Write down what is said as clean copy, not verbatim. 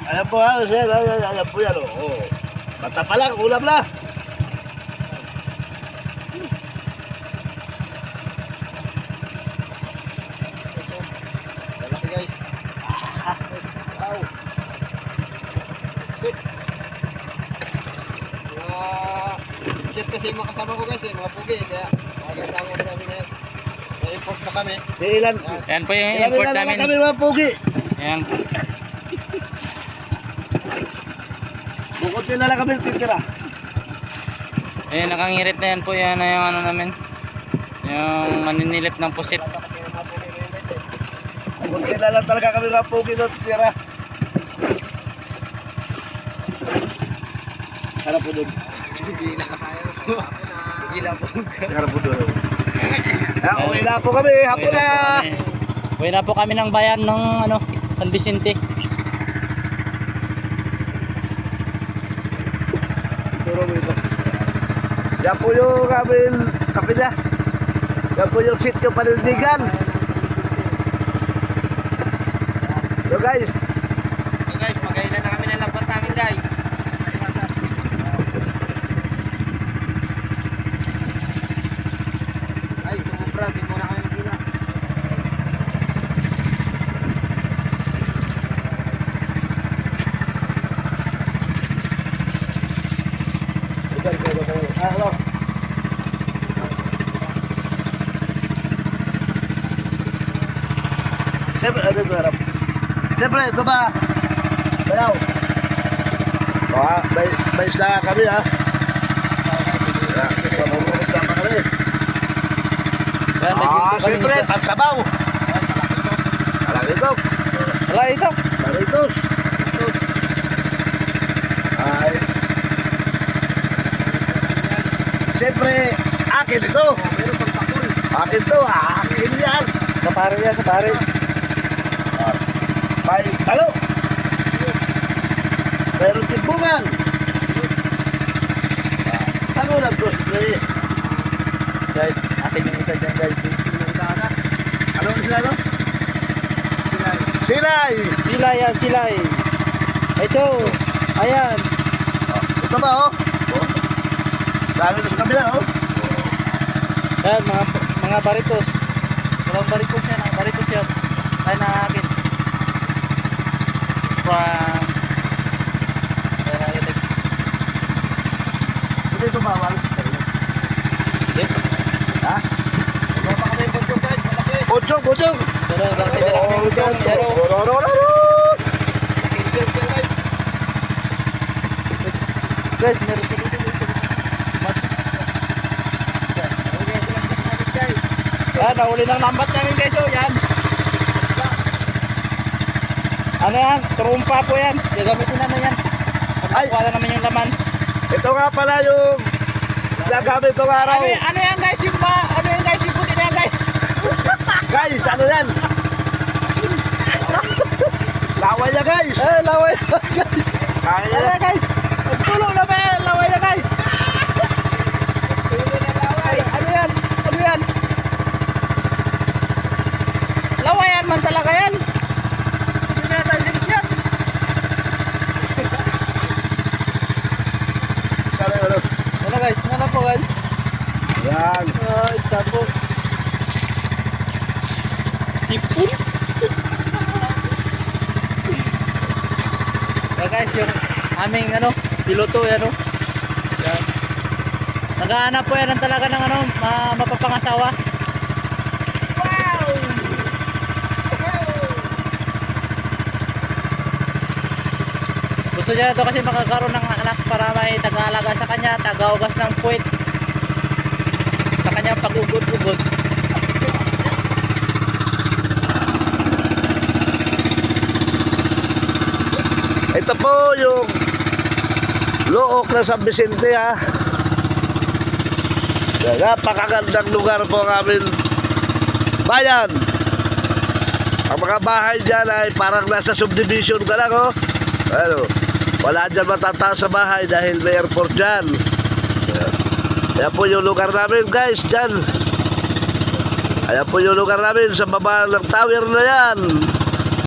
Ayan po ha, ayan po yan. Oh. Bata pa lang, ulam na. Malaki guys. Wow. Shit. Shit kasi yung mga kasama ko guys mga pugi. Kaya maganda ang ulam namin ngayon. May import na kami. Ilan? Yan po yung import Ilan namin. na kami mga pugi. Yan. Bukod nila lang kami titira. Ayan, nakangirit na yan po. Yan na yung ano namin. Yung maninilip ng pusit. Bukod nila lang talaga kami mga pugi doon titira. Harap po doon. Gila po. Harap po doon. Uwi na po kami, hapon na. Uwi na po kami ng bayan ng ano, San Vicente. Yan po yung aming kapila. Yan po yung sityo panindigan. So guys, So guys, magailan na kami ng lambat namin guys. Ay, sumubra, di muna kami magila. hello. Siyempre, ito ba? Bayaw. May isda kami ha. Mamumulot na pa kami. Siyempre, pagsabaw. Alam ito. Wala ito. Alam ito. Ay. Siyempre, akin ito. Akin to, akin yan. Kapare yan, kapare. May talo. Meron timbungan. Ano lang to? Guys, akin yung isa dyan guys. Ano ang sila no? Silay. Silay yan, silay. Ito. Ayan. Ito ba oh? Lalo sa kabila oh. Ayan, mga baritos. Mga baritos yan, mga baritos yan. Ay na akin. From Hindi ito bawal. yes. Ha? Ano pa kami punto guys, malaki. Bodyong, bodyong. Pero bakit na lang yung utong, pero guys, meron dito dito. Yan, nahuli ng lambat namin guys, oh, yan. Ano yan? Trumpa po yan. Gagamitin namin yan. Ay! Pagkakuha namin yung laman. Ito nga pala yung gagamit itong araw. Ano yan guys? Ano yan guys? Yung puti na yan guys. Guys, ano yan? Laway niya guys. Laway na guys. Kaya Ano niya. yan guys? Nagtulo na ba yan? Laway na guys. Ay, ano yan? Ano yan? Lawayan man talaga yan. Hindi na tayo yan. Ano? Ano guys? Ano po guys? Yan. Isa po. Sipon. So guys, yung aming ano, piloto yan o. Yan. Naghahanap po yan talaga ng ano, mapapangasawa. Wow! Gusto niya na to kasi makakaroon ng anak para may taga-alaga sa kanya, taga-ugas ng puwit sa kanyang pag-ugod-ugod. Ito po yung Look na San Vicente ha. Napakagandang lugar po ang aming bayan. Ang mga bahay dyan ay parang nasa subdivision ka lang oh. Ano, wala dyan matataas sa bahay dahil may airport dyan. Ayan po yung lugar namin guys dyan. Ayan po yung lugar namin sa baba ng tower na yan.